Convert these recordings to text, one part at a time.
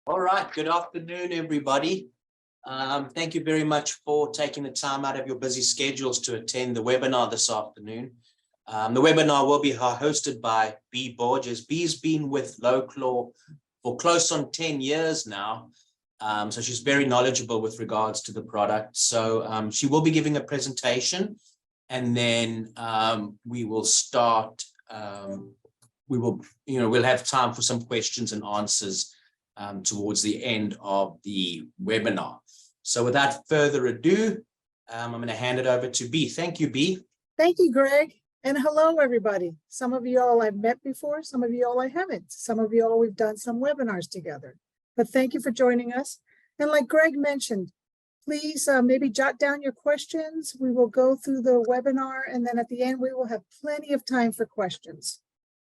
All right, good afternoon, everybody. Thank you very much for taking the time out of your busy schedules to attend the webinar this afternoon. The webinar will be hosted by Bea Borges. Bea's been with Lo-Chlor for close on 10 years now, so she's very knowledgeable with regards to the product. So she will be giving a presentation, and then we will start. We'll have time for some questions and answers towards the end of the webinar. So without further ado, I'm going to hand it over to Bea. Thank you, Bea. Thank you, Greg. And hello, everybody. Some of you all I've met before, some of you all I haven't. Some of you all we've done some webinars together. But thank you for joining us. And like Greg mentioned, please maybe jot down your questions. We will go through the webinar, and then at the end, we will have plenty of time for questions.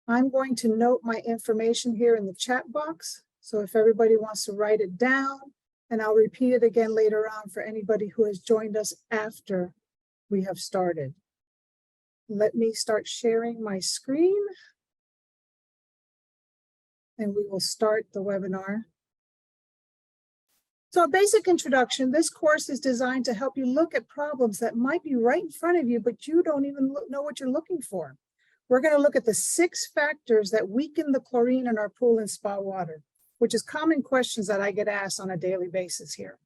I'm going to note my information here in the chat box. So if everybody wants to write it down, and I'll repeat it again later on for anybody who has joined us after we have started. Let me start sharing my screen, and we will start the webinar. So a basic introduction, this course is designed to help you look at problems that might be right in front of you, but you don't even know what you're looking for. We're going to look at the 6 factors that weaken the chlorine in our pool and spa water, which is common questions that I get asked on a daily basis here.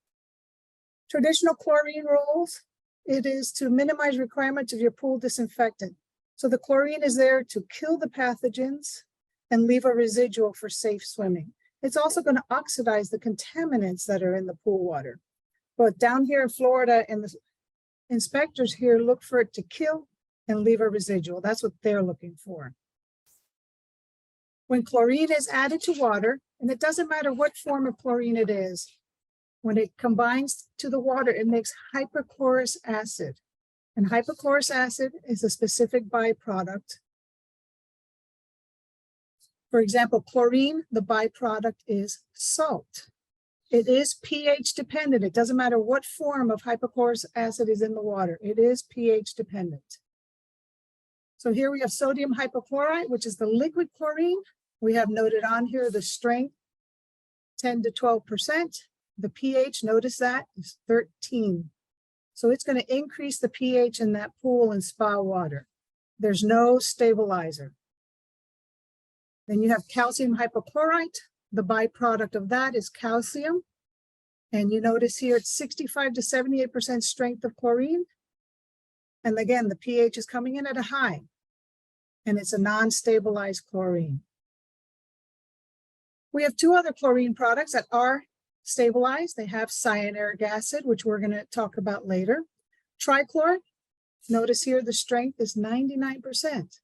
Traditional chlorine rules, it is to minimize requirements of your pool disinfectant. So the chlorine is there to kill the pathogens and leave a residual for safe swimming. It's also going to oxidize the contaminants that are in the pool water. But down here in Florida, and the inspectors here look for it to kill and leave a residual. That's what they're looking for. When chlorine is added to water, and it doesn't matter what form of chlorine it is, when it combines to the water, it makes hypochlorous acid. And hypochlorous acid is a specific byproduct. For example, chlorine, the byproduct is salt. It is pH dependent. It doesn't matter what form of hypochlorous acid is in the water. It is pH dependent. So here we have sodium hypochlorite, which is the liquid chlorine. We have noted on here the strength, 10 to 12%. The pH, notice that, is 13. So it's going to increase the pH in that pool and spa water. There's no stabilizer. Then you have calcium hypochlorite. The byproduct of that is calcium. And you notice here it's 65 to 78% strength of chlorine. And again, the pH is coming in at a high. And it's a non-stabilized chlorine. We have 2 other chlorine products that are stabilized. They have cyanuric acid, which we're going to talk about later. Trichlor, notice here the strength is 99%.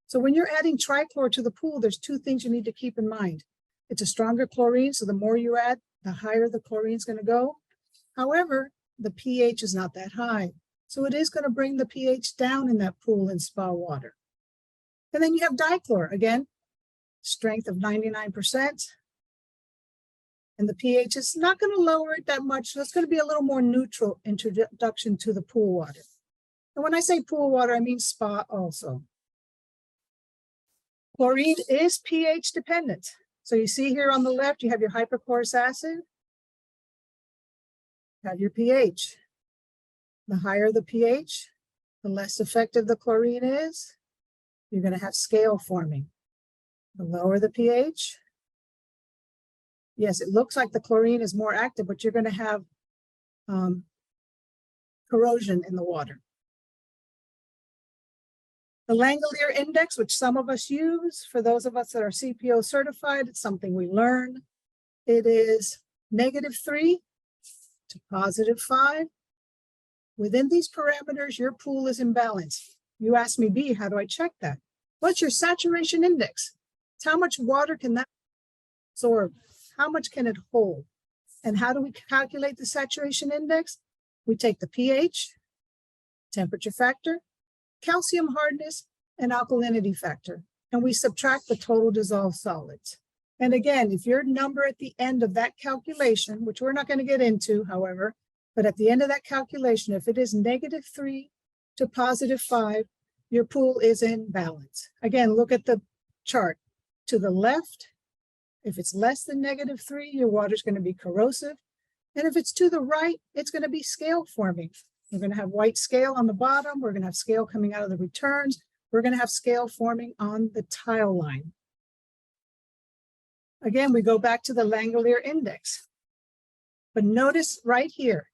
So when you're adding trichlor to the pool, there's 2 things you need to keep in mind. It's a stronger chlorine, so the more you add, the higher the chlorine is going to go. However, the pH is not that high. So it is going to bring the pH down in that pool and spa water. And then you have dichlor, again, strength of 99%. And the pH is not going to lower it that much. So it's going to be a little more neutral introduction to the pool water. And when I say pool water, I mean spa also. Chlorine is pH dependent. So you see here on the left, you have your hypochlorous acid, you have your pH. The higher the pH, the less effective the chlorine is. You're going to have scale forming. The lower the pH, yes, it looks like the chlorine is more active, but you're going to have corrosion in the water. The Langolier index, which some of us use, for those of us that are CPO certified, it's something we learn. It is -3 to +5. Within these parameters, your pool is in balance. You ask me, Bea, how do I check that? What's your saturation index? It's how much water can that absorb? How much can it hold? And how do we calculate the saturation index? We take the pH, temperature factor, calcium hardness, and alkalinity factor, and we subtract the total dissolved solids. And again, if your number at the end of that calculation, which we're not going to get into, however, but at the end of that calculation, if it is -3 to +5, your pool is in balance. Again, look at the chart. To the left If it's less than -3, your water's going to be corrosive. And if it's to the right, it's going to be scale forming. We're going to have white scale on the bottom. We're going to have scale coming out of the returns. We're going to have scale forming on the tile line. Again, we go back to the Langolier index. But notice right here,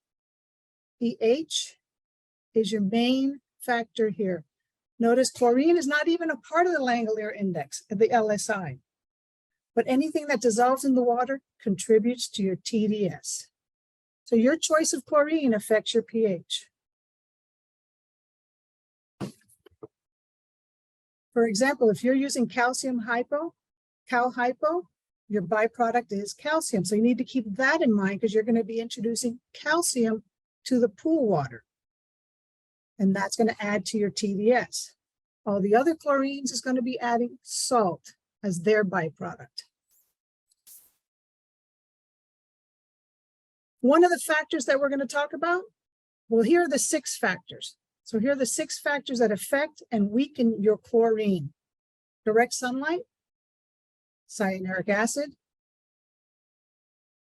pH is your main factor here. Notice chlorine is not even a part of the Langolier index, the LSI. But anything that dissolves in the water contributes to your TDS. So your choice of chlorine affects your pH. For example, if you're using calcium hypo, cal hypo, your byproduct is calcium. So you need to keep that in mind because you're going to be introducing calcium to the pool water. And that's going to add to your TDS. All the other chlorines is going to be adding salt as their byproduct. One of the factors that we're going to talk about, well, here are the 6 factors. So here are the 6 factors that affect and weaken your chlorine. Direct sunlight, cyanuric acid,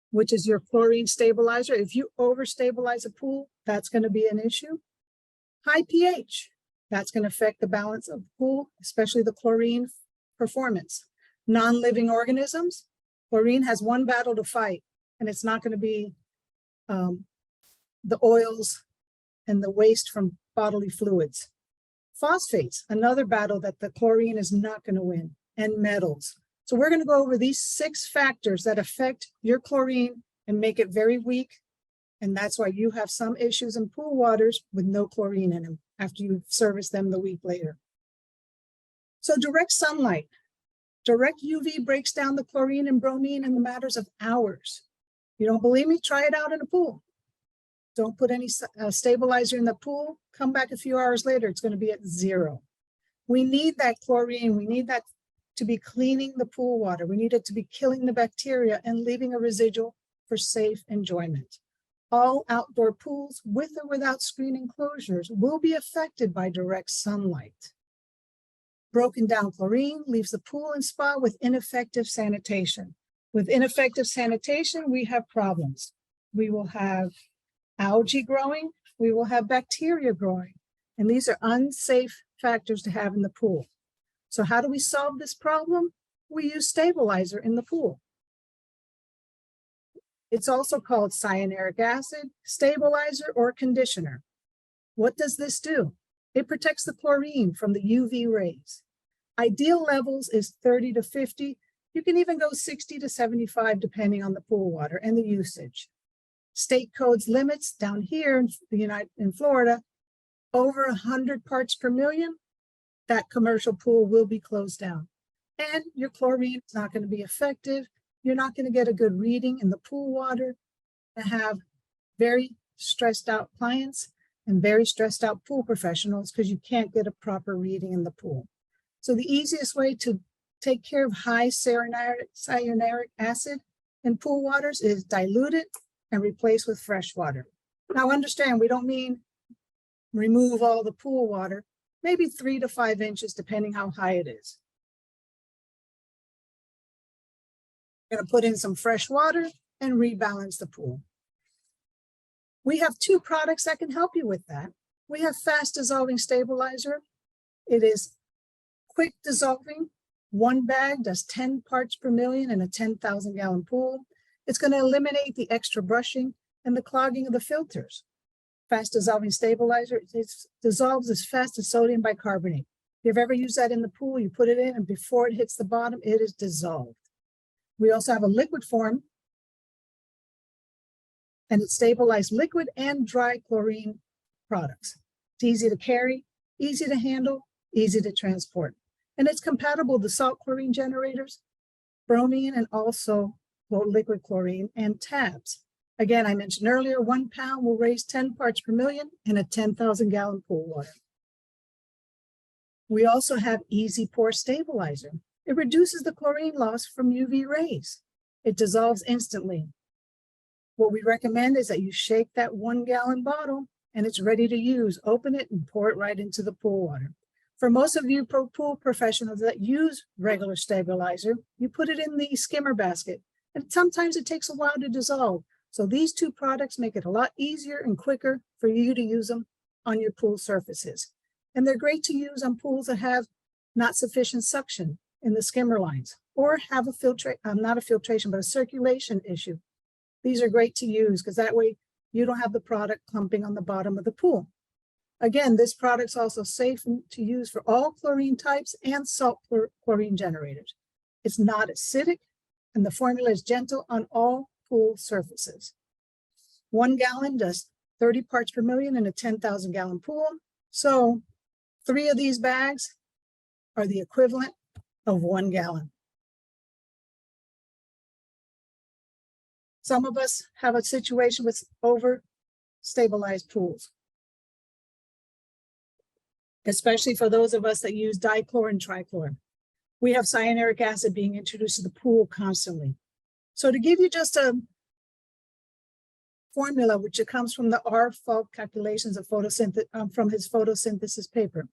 which is your chlorine stabilizer. If you overstabilize a pool, that's going to be an issue. High pH, that's going to affect the balance of the pool, especially the chlorine performance. Non-living organisms, chlorine has one battle to fight, and it's not going to be the oils and the waste from bodily fluids. Phosphates, another battle that the chlorine is not going to win, and metals. So we're going to go over these 6 factors that affect your chlorine and make it very weak. And that's why you have some issues in pool waters with no chlorine in them after you've serviced them the week later. So direct sunlight. Direct UV breaks down the chlorine and bromine in the matters of hours. You don't believe me? Try it out in a pool. Don't put any stabilizer in the pool. Come back a few hours later, it's going to be at 0. We need that chlorine. We need that to be cleaning the pool water. We need it to be killing the bacteria and leaving a residual for safe enjoyment. All outdoor pools, with or without screen enclosures, will be affected by direct sunlight. Broken down chlorine leaves the pool and spa with ineffective sanitation. With ineffective sanitation, we have problems. We will have algae growing, we will have bacteria growing, and these are unsafe factors to have in the pool. So how do we solve this problem? We use stabilizer in the pool. It's also called cyanuric acid, stabilizer, or conditioner. What does this do? It protects the chlorine from the UV rays. Ideal levels is 30 to 50. You can even go 60 to 75 depending on the pool water and the usage. State codes limits down here in Florida, over 100 parts per million, that commercial pool will be closed down. And your chlorine is not going to be effective. You're not going to get a good reading in the pool water and have very stressed out clients and very stressed out pool professionals because you can't get a proper reading in the pool. So the easiest way to take care of high cyanuric acid in pool waters is dilute it and replace with fresh water. Now understand, we don't mean remove all the pool water, maybe 3 to 5 inches, depending how high it is. We're going to put in some fresh water and rebalance the pool. We have 2 products that can help you with that. We have fast dissolving stabilizer. It is quick dissolving. 1 bag does 10 parts per million in a 10,000 gallon pool. It's going to eliminate the extra brushing and the clogging of the filters. Fast dissolving stabilizer, it dissolves as fast as sodium bicarbonate. If you've ever used that in the pool, you put it in and before it hits the bottom, it is dissolved. We also have a liquid form, and it stabilizes liquid and dry chlorine products. It's easy to carry, easy to handle, easy to transport. And it's compatible with salt chlorine generators, bromine, and also liquid chlorine and tabs. Again, I mentioned earlier, 1 pound will raise 10 parts per million in a 10,000 gallon pool water. We also have easy pour stabilizer. It reduces the chlorine loss from UV rays. It dissolves instantly. What we recommend is that you shake that 1 gallon bottle and it's ready to use. Open it and pour it right into the pool water. For most of you pool professionals that use regular stabilizer, you put it in the skimmer basket, and sometimes it takes a while to dissolve. So these two products make it a lot easier and quicker for you to use them on your pool surfaces. And they're great to use on pools that have not sufficient suction in the skimmer lines, or have a not a filtration, but a circulation issue. These are great to use because that way you don't have the product clumping on the bottom of the pool. Again, this product's also safe to use for all chlorine types and salt chlorine generators. It's not acidic, and the formula is gentle on all pool surfaces. 1 gallon does 30 parts per million in a 10,000 gallon pool. So 3 of these bags are the equivalent of 1 gallon. Some of us have a situation with over-stabilized pools, especially for those of us that use dichlor and trichlor. We have cyanuric acid being introduced to the pool constantly. So to give you just a formula, which it comes from the R-Falk calculations of from his photosynthesis paper.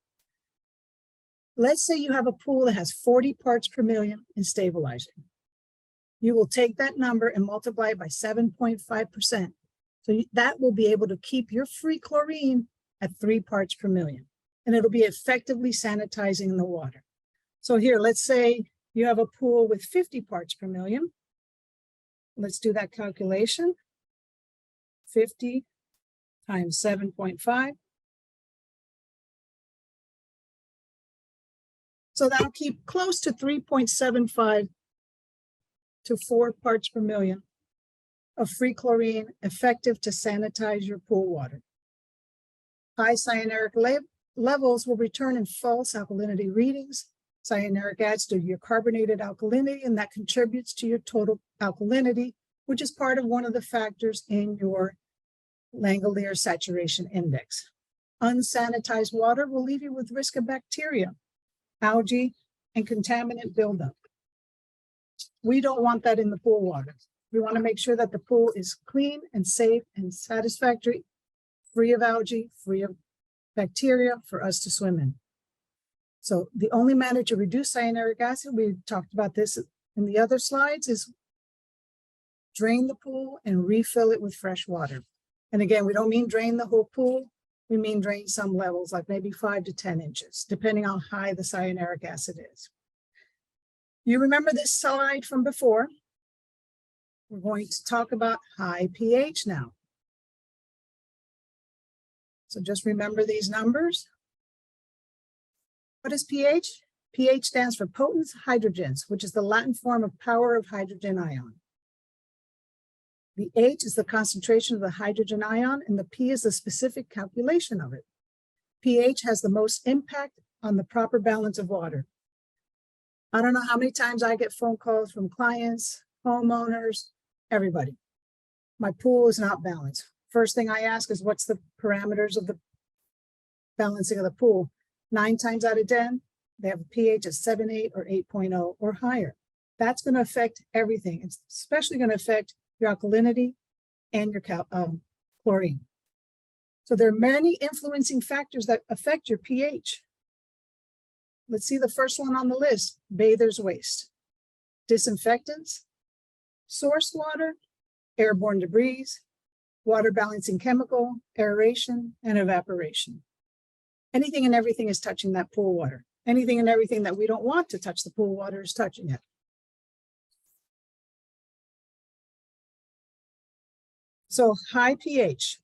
Let's say you have a pool that has 40 parts per million in stabilizing. You will take that number and multiply it by 7.5%. So that will be able to keep your free chlorine at 3 parts per million. And it'll be effectively sanitizing the water. So here, let's say you have a pool with 50 parts per million. Let's do that calculation. 50 times 7.5. So that'll keep close to 3.75 to 4 parts per million of free chlorine effective to sanitize your pool water. High cyanuric levels will return in false alkalinity readings. Cyanuric adds to your carbonated alkalinity, and that contributes to your total alkalinity, which is part of one of the factors in your Langolier saturation index. Unsanitized water will leave you with risk of bacteria, algae, and contaminant buildup. We don't want that in the pool water. We want to make sure that the pool is clean and safe and satisfactory, free of algae, free of bacteria for us to swim in. So the only manner to reduce cyanuric acid, we talked about this in the other slides, is drain the pool and refill it with fresh water. And again, we don't mean drain the whole pool. We mean drain some levels, like maybe 5 to 10 inches, depending on how high the cyanuric acid is. You remember this slide from before. We're going to talk about high pH now. So just remember these numbers. What is pH? pH stands for potent hydrogens, which is the Latin form of power of hydrogen ion. The H is the concentration of the hydrogen ion, and the P is the specific calculation of it. pH has the most impact on the proper balance of water. I don't know how many times I get phone calls from clients, homeowners, everybody. My pool is not balanced. First thing I ask is, what's the parameters of the balancing of the pool? 9 times out of 10, they have a pH of 7.8 or 8.0 or higher. That's going to affect everything. It's especially going to affect your alkalinity and your chlorine. So there are many influencing factors that affect your pH. Let's see the first one on the list: bather's waste, disinfectants, source water, airborne debris, water balancing chemical, aeration, and evaporation. Anything and everything is touching that pool water. Anything and everything that we don't want to touch the pool water is touching it. So high pH,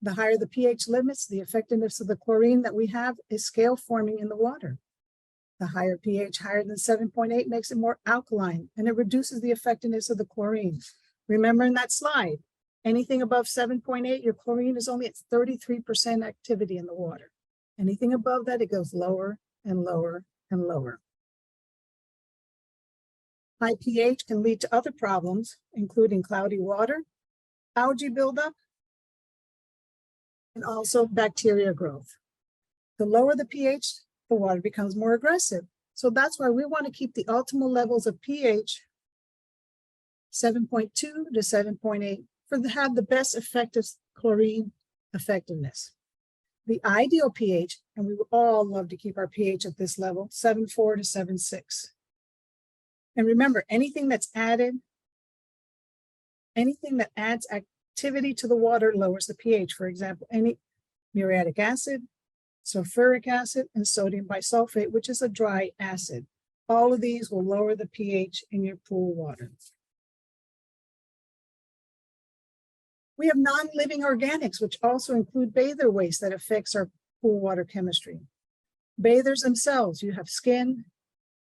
the higher the pH limits, the effectiveness of the chlorine that we have is scale forming in the water. The higher pH, higher than 7.8, makes it more alkaline, and it reduces the effectiveness of the chlorine. Remember in that slide, anything above 7.8, your chlorine is only at 33% activity in the water. Anything above that, it goes lower and lower and lower. High pH can lead to other problems, including cloudy water, algae buildup, and also bacteria growth. The lower the pH, the water becomes more aggressive. So that's why we want to keep the optimal levels of pH 7.2 to 7.8 to have the best effective chlorine effectiveness. The ideal pH And we would all love to keep our pH at this level, 7.4 to 7.6. And remember, anything that adds activity to the water lowers the pH. For example, any muriatic acid, sulfuric acid, and sodium bisulfate, which is a dry acid. All of these will lower the pH in your pool water. We have non-living organics, which also include bather waste that affects our pool water chemistry. Bathers themselves, you have skin,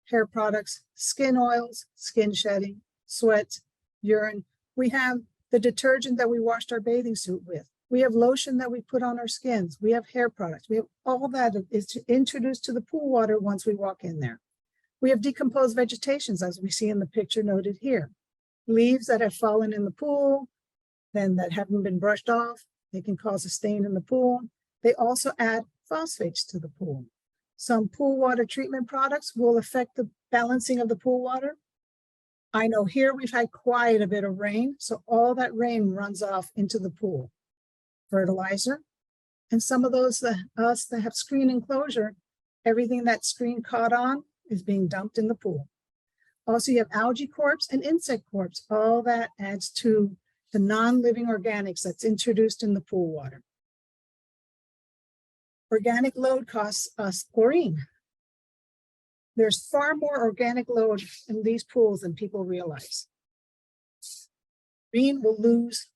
hair products, skin oils, skin shedding, sweat, urine. We have the detergent that we washed our bathing suit with. We have lotion that we put on our skins. We have hair products. We have all that is introduced to the pool water once we walk in there. We have decomposed vegetations, as we see in the picture noted here. Leaves that have fallen in the pool, then that haven't been brushed off. They can cause a stain in the pool. They also add phosphates to the pool. Some pool water treatment products will affect the balancing of the pool water. I know here we've had quite a bit of rain, so all that rain runs off into the pool. Fertilizer, and some of those that have screen enclosure, everything that screen caught on is being dumped in the pool. Also, you have algae corpse and insect corpse. All that adds to the non-living organics that's introduced in the pool water. Organic load costs us chlorine. There's far more organic load in these pools than people realize. Chlorine will lose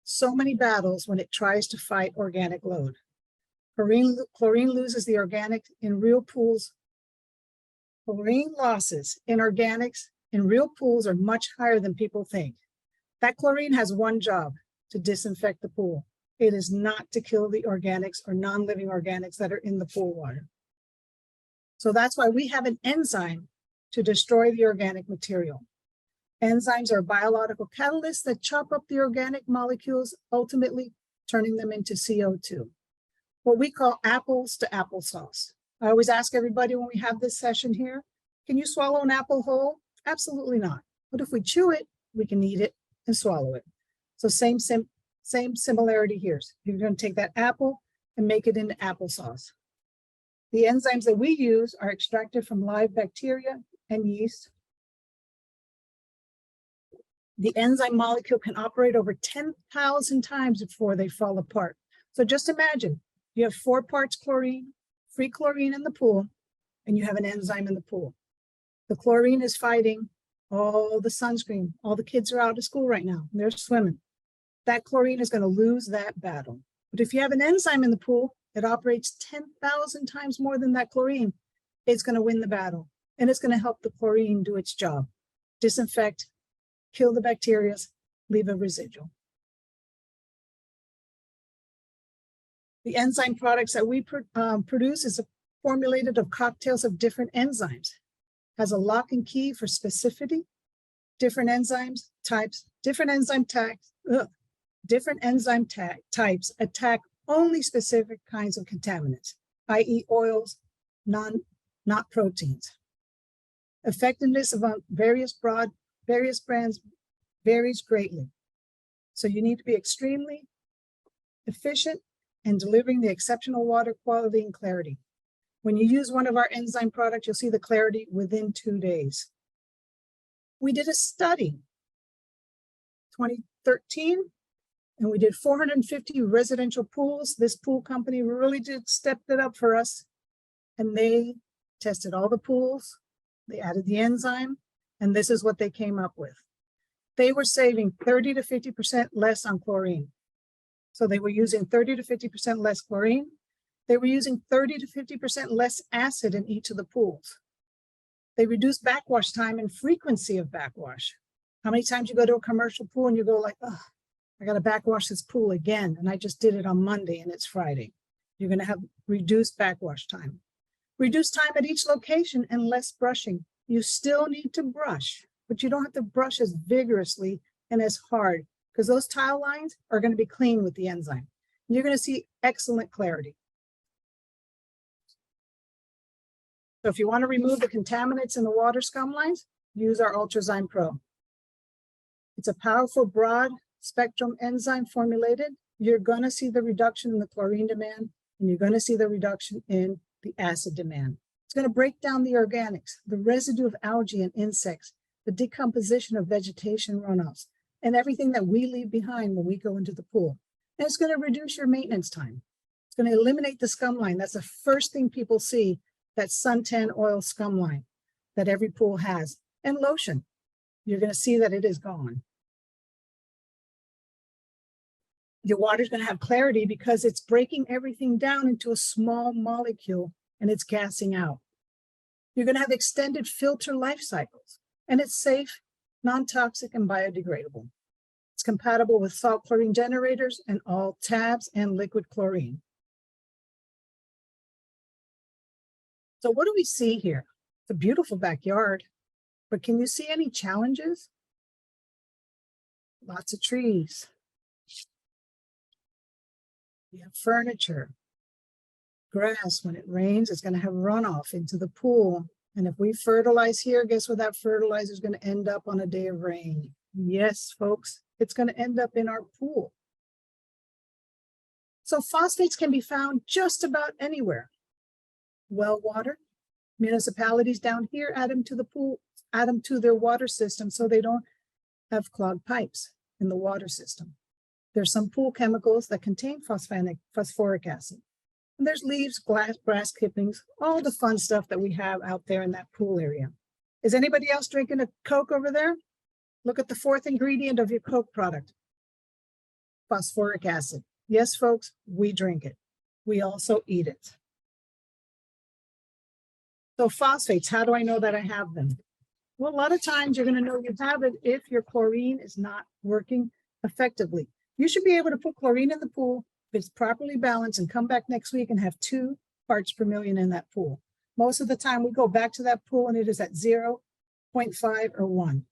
so many battles when it tries to fight organic load. Chlorine loses the organic in real pools. Chlorine losses in organics in real pools are much higher than people think. That chlorine has one job: to disinfect the pool. It is not to kill the organics or non-living organics that are in the pool water. So that's why we have an enzyme to destroy the organic material. Enzymes are biological catalysts that chop up the organic molecules, ultimately turning them into CO2. What we call apples to applesauce. I always ask everybody when we have this session here, can you swallow an apple whole? Absolutely not. But if we chew it, we can eat it and swallow it. So same similarity here. You're going to take that apple and make it into applesauce. The enzymes that we use are extracted from live bacteria and yeast. The enzyme molecule can operate over 10,000 times before they fall apart. So just imagine you have 4 parts chlorine, free chlorine in the pool, and you have an enzyme in the pool. The chlorine is fighting all the sunscreen. All the kids are out of school right now. They're swimming. That chlorine is going to lose that battle. But if you have an enzyme in the pool that operates 10,000 times more than that chlorine, it's going to win the battle. And it's going to help the chlorine do its job. Disinfect, kill the bacteria, leave a residual. The enzyme products that we produce is formulated of cocktails of different enzymes. Has a lock and key for specificity, different enzymes types, different enzyme types attack only specific kinds of contaminants, i.e. oils, not proteins. Effectiveness among various brands varies greatly. So you need to be extremely efficient in delivering the exceptional water quality and clarity. When you use one of our enzyme products, you'll see the clarity within 2 days. We did a study, 2013, and we did 450 residential pools. This pool company really did step it up for us. And they tested all the pools, they added the enzyme, and this is what they came up with. They were saving 30 to 50% less on chlorine. So they were using 30 to 50% less chlorine. They were using 30 to 50% less acid in each of the pools. They reduced backwash time and frequency of backwash. How many times you go to a commercial pool and you go like, oh, I got to backwash this pool again, and I just did it on Monday and it's Friday. You're going to have reduced backwash time. Reduced time at each location and less brushing. You still need to brush, but you don't have to brush as vigorously and as hard, because those tile lines are going to be clean with the enzyme. You're going to see excellent clarity. So if you want to remove the contaminants in the water scum lines, use our Ultrazyme Pro. It's a powerful, broad spectrum enzyme formulated. You're going to see the reduction in the chlorine demand And you're going to see the reduction in the acid demand. It's going to break down the organics, the residue of algae and insects, the decomposition of vegetation runoffs, and everything that we leave behind when we go into the pool. And it's going to reduce your maintenance time. It's going to eliminate the scum line. That's the first thing people see, that suntan oil scum line that every pool has. And lotion, you're going to see that it is gone. Your water is going to have clarity because it's breaking everything down into a small molecule and it's gassing out. You're going to have extended filter life cycles, and it's safe, non-toxic, and biodegradable. It's compatible with salt chlorine generators and all tabs and liquid chlorine. So what do we see here? It's a beautiful backyard, but can you see any challenges? Lots of trees. We have furniture, grass. When it rains, it's going to have runoff into the pool. And if we fertilize here, guess where that fertilizer is going to end up on a day of rain? Yes, folks, it's going to end up in our pool. So phosphates can be found just about anywhere. Well water, municipalities down here add them to the pool, add them to their water system so they don't have clogged pipes in the water system. There's some pool chemicals that contain phosphoric acid. And there's leaves, grass clippings, all the fun stuff that we have out there in that pool area. Is anybody else drinking a Coke over there? Look at the fourth ingredient of your Coke product. Phosphoric acid. Yes, folks, we drink it. We also eat it. So phosphates, how do I know that I have them? Well, a lot of times you're going to know you have it if your chlorine is not working effectively. You should be able to put chlorine in the pool if it's properly balanced and come back next week and have 2 parts per million in that pool. Most of the time we go back to that pool and it is at 0, 0.5, or 1.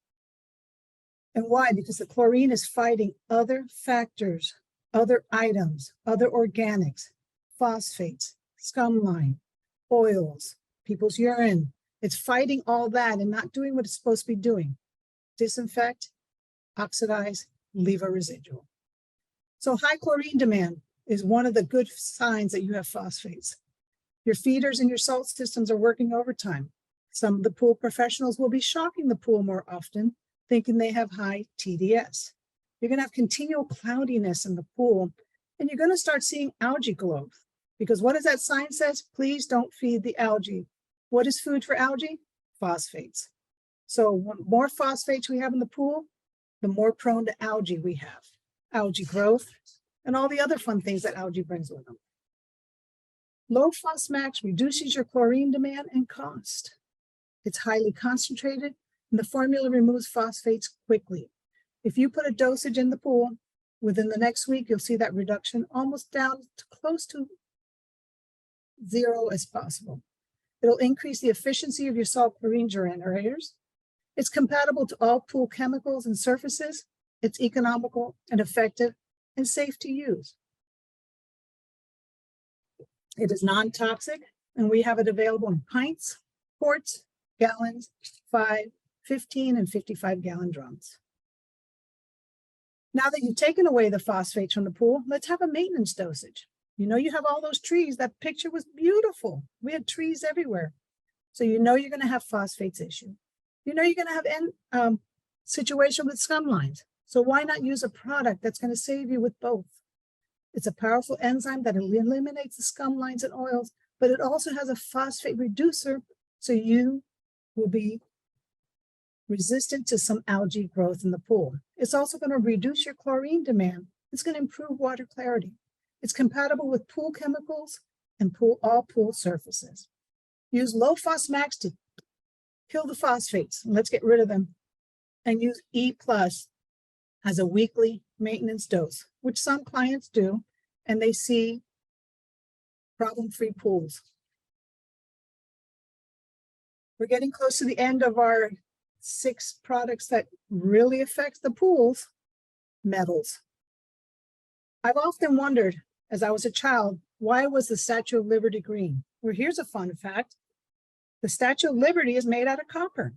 And why? Because the chlorine is fighting other factors, other items, other organics, phosphates, scum line, oils, people's urine. It's fighting all that and not doing what it's supposed to be doing. Disinfect, oxidize, leave a residual. So high chlorine demand is one of the good signs that you have phosphates. Your feeders and your salt systems are working overtime. Some of the pool professionals will be shocking the pool more often, thinking they have high TDS. You're going to have continual cloudiness in the pool, and you're going to start seeing algae growth. Because what does that sign says? Please don't feed the algae. What is food for algae? Phosphates. So the more phosphates we have in the pool, the more prone to algae we have. Algae growth and all the other fun things that algae brings with them. Low Fosmax reduces your chlorine demand and cost. It's highly concentrated, and the formula removes phosphates quickly. If you put a dosage in the pool, within the next week, you'll see that reduction almost down to close to 0 as possible. It'll increase the efficiency of your salt chlorine generators. It's compatible to all pool chemicals and surfaces. It's economical and effective and safe to use. It is non-toxic, and we have it available in pints, quarts, gallons, 5, 15, and 55-gallon drums. Now that you've taken away the phosphates from the pool, let's have a maintenance dosage. You know, you have all those trees. That picture was beautiful. We had trees everywhere. So you know you're going to have phosphates issue. You know you're going to have situation with scum lines. So why not use a product that's going to save you with both? It's a powerful enzyme that eliminates the scum lines and oils, but it also has a phosphate reducer, so you will be resistant to some algae growth in the pool. It's also going to reduce your chlorine demand. It's going to improve water clarity. It's compatible with pool chemicals and all pool surfaces. Use Low Fosmax to kill the phosphates. Let's get rid of them. And use E+ as a weekly maintenance dose, which some clients do, and they see problem-free pools. We're getting close to the end of our 6 products that really affect the pools. Metals. I've often wondered, as I was a child, why was the Statue of Liberty green? Well, here's a fun fact. The Statue of Liberty is made out of copper,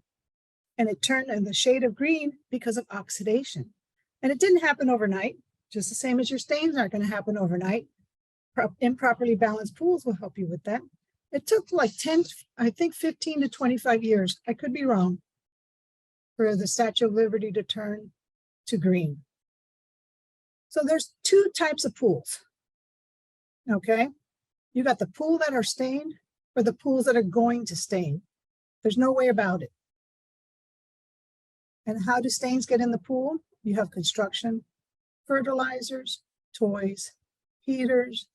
and it turned in the shade of green because of oxidation. And it didn't happen overnight, just the same as your stains aren't going to happen overnight. improperly balanced pools will help you with that. It took like 10, I think 15 to 25 years, I could be wrong, for the Statue of Liberty to turn to green. So there's two types of pools. Okay, you got the pool that are stained or the pools that are going to stain. There's no way about it. And how do stains get in the pool? You have construction, fertilizers, toys, heaters,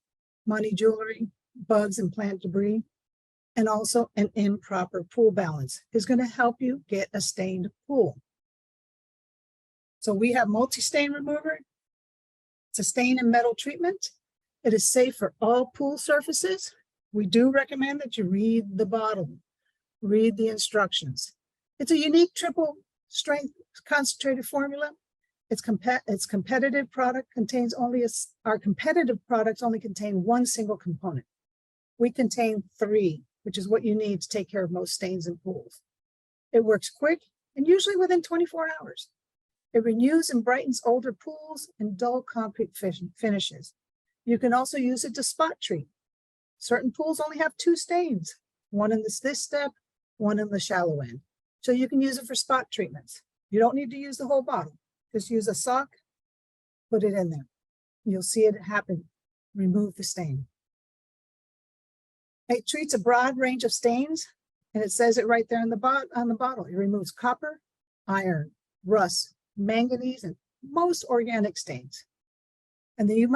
money jewelry, bugs and plant debris, and also an improper pool balance is going to help you get a stained pool. So we have multi-stain remover. It's a stain and metal treatment. It is safe for all pool surfaces. We do recommend that you read the bottle, read the instructions. It's a unique triple strength concentrated formula. Its competitive product contains only our competitive products only contain one single component. We contain 3, which is what you need to take care of most stains in pools. It works quick and usually within 24 hours. It renews and brightens older pools and dull concrete finishes. You can also use it to spot treat. Certain pools only have 2 stains, one in this step, one in the shallow end. So you can use it for spot treatments. You don't need to use the whole bottle. Just use a sock, put it in there. You'll see it happen. Remove the stain. It treats a broad range of stains, and it says it right there on the bottle. It removes copper, iron, rust, manganese, and most organic stains. And then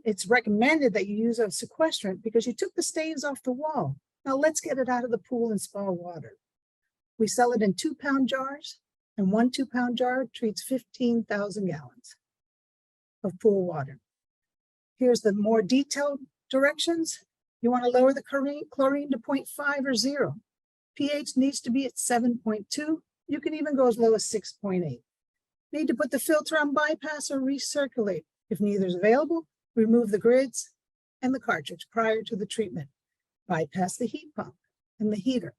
it's recommended that you use a sequestrant because you took the stains off the wall. Now let's get it out of the pool and spa water. We sell it in 2-pound jars, and 1 2-pound jar treats 15,000 gallons of pool water. Here's the more detailed directions. You want to lower the chlorine to 0.5 or 0. pH needs to be at 7.2. You can even go as low as 6.8. Need to put the filter on bypass or recirculate. If neither is available, remove the grids and the cartridge prior to the treatment. Bypass the heat pump and the heater.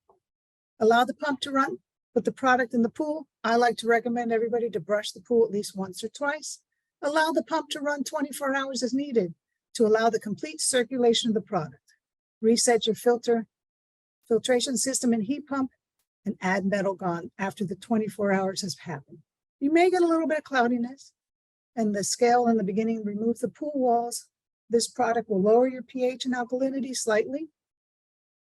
Allow the pump to run, put the product in the pool. I like to recommend everybody to brush the pool at least once or twice. Allow the pump to run 24 hours as needed to allow the complete circulation of the product. Reset your filtration system and heat pump, and add metal gun after the 24 hours has happened. You may get a little bit of cloudiness, and the scale in the beginning remove the pool walls. This product will lower your pH and alkalinity slightly,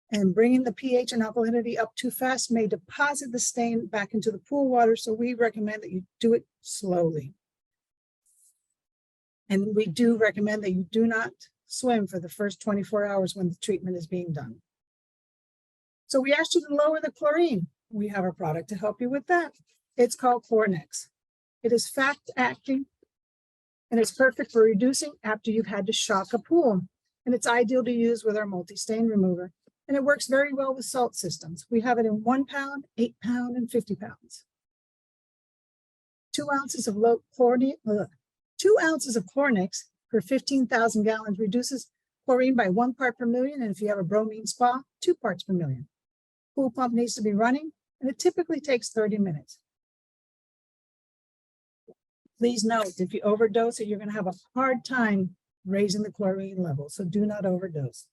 and bringing the pH and alkalinity up too fast may deposit the stain back into the pool water, so we recommend that you do it slowly. And we do recommend that you do not swim for the first 24 hours when the treatment is being done. So we asked you to lower the chlorine. We have a product to help you with that. It's called Chlornex. It is fast acting, and it's perfect for reducing after you've had to shock a pool. And it's ideal to use with our multi-stain remover. And it works very well with salt systems. We have it in 1 pound, 8 pound, and 50 pounds. 2 ounces of Chlornex per 15,000 gallons reduces chlorine by 1 part per million. And if you have a bromine spa, 2 parts per million. Pool pump needs to be running, and it typically takes 30 minutes. Please note, if you overdose it, you're going to have a hard time raising the chlorine level. So do not overdose.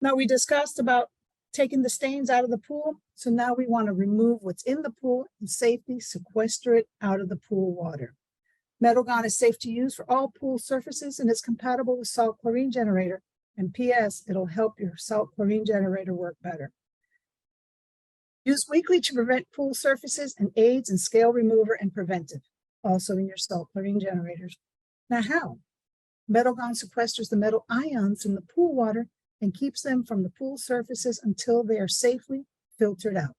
Now, we discussed about taking the stains out of the pool. So now we want to remove what's in the pool and safely sequester it out of the pool water. Metal Gon is safe to use for all pool surfaces and is compatible with salt chlorine generator. And PS, it'll help your salt chlorine generator work better. Use weekly to prevent pool surfaces and aids in scale remover and preventive, also in your salt chlorine generators. Now how? Metal Gon sequesters the metal ions in the pool water and keeps them from the pool surfaces until they are safely filtered out.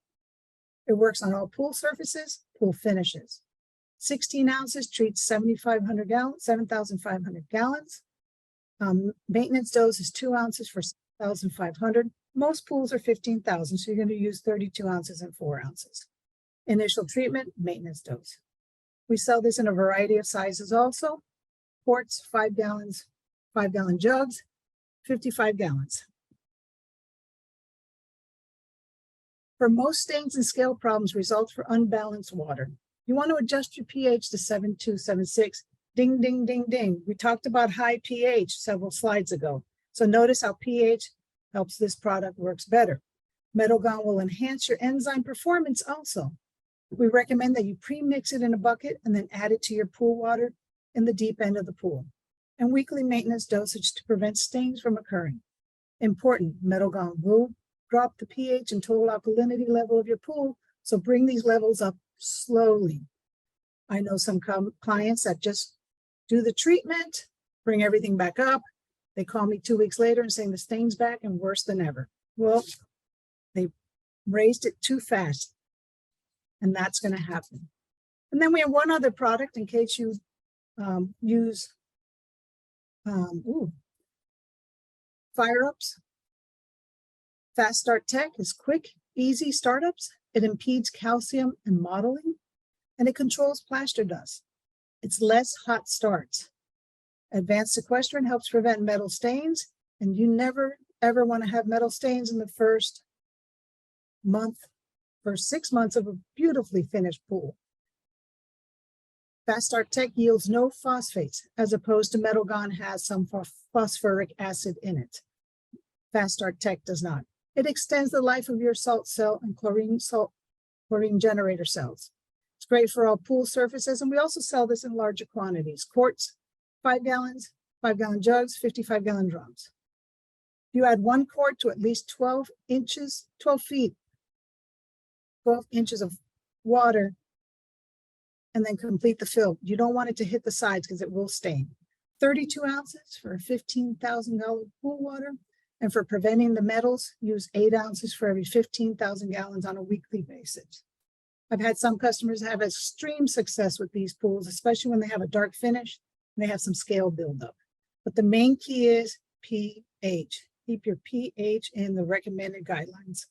It works on all pool surfaces, pool finishes. 16 ounces treats 7,500 gallons. Maintenance dose is 2 ounces for 7,500. Most pools are 15,000, so you're going to use 32 ounces and 4 ounces. Initial treatment, maintenance dose. We sell this in a variety of sizes also. Quarts, 5 gallons, 5-gallon jugs, 55 gallons. For most stains and scale problems result from unbalanced water. You want to adjust your pH to 7.2, 7.6. Ding, ding, ding, ding. We talked about high pH several slides ago. So notice how pH helps this product works better. Metal Gone will enhance your enzyme performance also. We recommend that you pre-mix it in a bucket and then add it to your pool water in the deep end of the pool. And weekly maintenance dosage to prevent stains from occurring. Important, Metal Gone will drop the pH and total alkalinity level of your pool, so bring these levels up slowly. I know some clients that just do the treatment, bring everything back up. They call me 2 weeks later and saying the stain's back and worse than ever. Well, they raised it too fast, and that's going to happen. And then we have one other product in case you use fire-ups. Fast Start Tech is quick, easy startups. It impedes calcium and modeling, and it controls plaster dust. It's less hot starts. Advanced sequestrant helps prevent metal stains, and you never ever want to have metal stains in the first 6 months of a beautifully finished pool. Fast Start Tech yields no phosphates, as opposed to Metal Gone has some phosphoric acid in it. Fast Start Tech does not. It extends the life of your salt cell and chlorine generator cells. It's great for all pool surfaces, and we also sell this in larger quantities. Quarts, 5 gallons, 5-gallon jugs, 55-gallon drums. You add 1 quart to at least 12 inches of water, and then complete the fill. You don't want it to hit the sides because it will stain. 32 ounces for a 15,000-gallon pool water. And for preventing the metals, use 8 ounces for every 15,000 gallons on a weekly basis. I've had some customers have extreme success with these pools, especially when they have a dark finish and they have some scale buildup. But the main key is pH. Keep your pH in the recommended guidelines.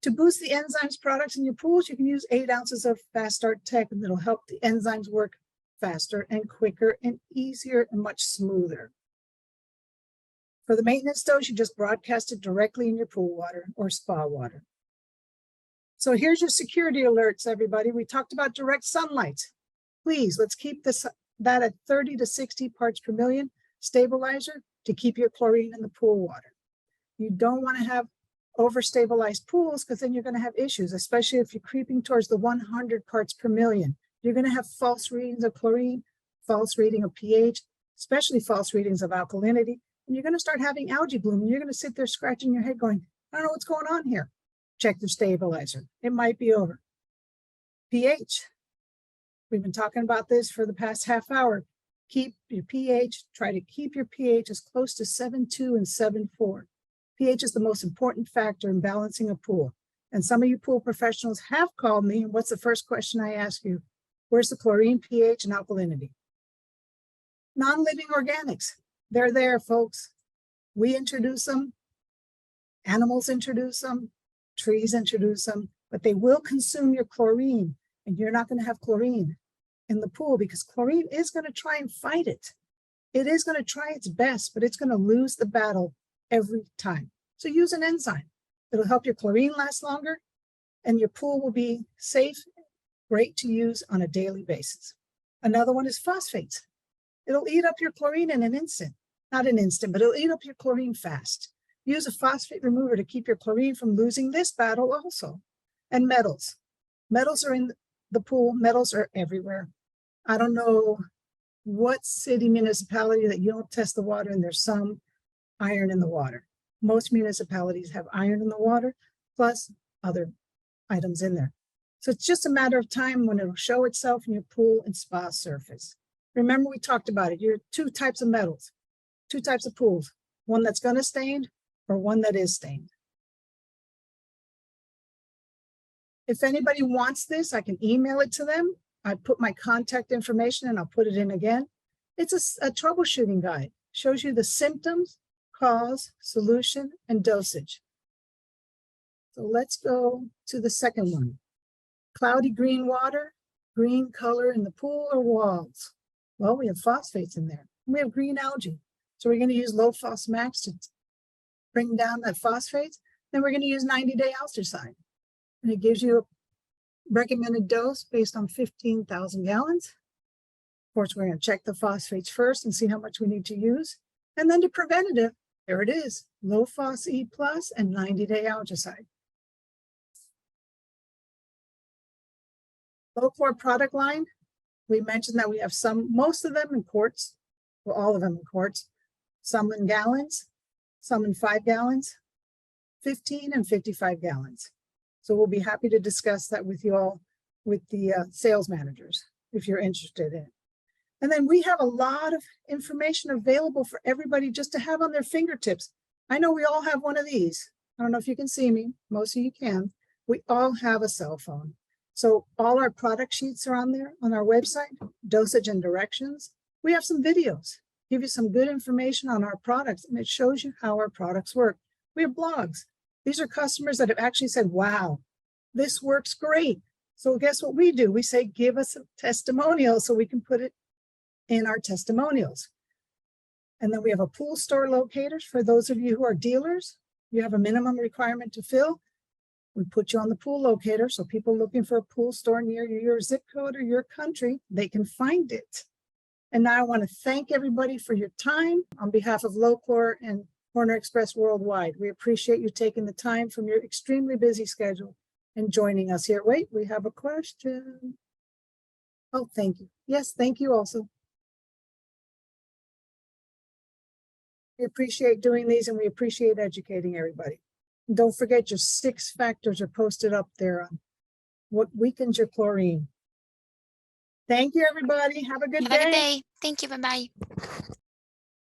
To boost the enzymes products in your pools, you can use 8 ounces of Fast Start Tech, and it'll help the enzymes work faster and quicker and easier and much smoother. For the maintenance dose, you just broadcast it directly in your pool water or spa water. So here's your security alerts, everybody. We talked about direct sunlight. Please, let's keep that at 30 to 60 parts per million stabilizer to keep your chlorine in the pool water. You don't want to have overstabilized pools because then you're going to have issues, especially if you're creeping towards the 100 parts per million. You're going to have false readings of chlorine, false reading of pH, especially false readings of alkalinity. And you're going to start having algae bloom, and you're going to sit there scratching your head going, I don't know what's going on here. Check the stabilizer. It might be over. pH. We've been talking about this for the past half hour. Keep your pH, try to keep your pH as close to 7.2 and 7.4. pH is the most important factor in balancing a pool. And some of you pool professionals have called me, and what's the first question I ask you? Where's the chlorine, pH, and alkalinity? Non-living organics. They're there, folks. We introduce them. Animals introduce them. Trees introduce them. But they will consume your chlorine. And you're not going to have chlorine in the pool because chlorine is going to try and fight it. It is going to try its best, but it's going to lose the battle every time. So use an enzyme. It'll help your chlorine last longer, and your pool will be safe, great to use on a daily basis. Another one is phosphates. It'll eat up your chlorine in an instant. Not an instant, but it'll eat up your chlorine fast. Use a phosphate remover to keep your chlorine from losing this battle also. And metals. Metals are in the pool. Metals are everywhere. I don't know what city municipality that you don't test the water and there's some iron in the water. Most municipalities have iron in the water, plus other items in there. So it's just a matter of time when it'll show itself in your pool and spa surface. Remember, we talked about it. You're 2 types of metals, 2 types of pools, one that's going to stain or one that is stained. If anybody wants this, I can email it to them. I put my contact information and I'll put it in again. It's a troubleshooting guide. Shows you the symptoms, cause, solution, and dosage. So let's go to the second one. Cloudy green water, green color in the pool or walls. Well, we have phosphates in there. We have green algae. So we're going to use low phos max to bring down that phosphates. Then we're going to use 90-day Alstercide. And it gives you a recommended dose based on 15,000 gallons. Of course, we're going to check the phosphates first and see how much we need to use. And then to preventative, There it is, low FOS E plus and 90-day algicide. Lo-Chlor product line, we mentioned that we have most of them in quarts, well, all of them in quarts, some in gallons, some in 5 gallons, 15 and 55 gallons. So we'll be happy to discuss that with you all, with the sales managers, if you're interested in it. And then we have a lot of information available for everybody just to have on their fingertips. I know we all have one of these. I don't know if you can see me. Most of you can. We all have a cell phone. So all our product sheets are on there on our website, dosage and directions. We have some videos, give you some good information on our products, and it shows you how our products work. We have blogs. These are customers that have actually said, wow, this works great. So guess what we do? We say, give us a testimonial so we can put it in our testimonials. And then we have a pool store locators for those of you who are dealers. You have a minimum requirement to fill. We put you on the pool locator, so people looking for a pool store near your zip code or your country, they can find it. And now I want to thank everybody for your time on behalf of Lo-Chlor and Corner Express Worldwide. We appreciate you taking the time from your extremely busy schedule and joining us here. Wait, we have a question. Oh, thank you. Yes, thank you also. We appreciate doing these and we appreciate educating everybody. And don't forget your 6 factors are posted up there on what weakens your chlorine. Thank you, everybody. Have a good Have a good day. day. Thank you. Bye-bye.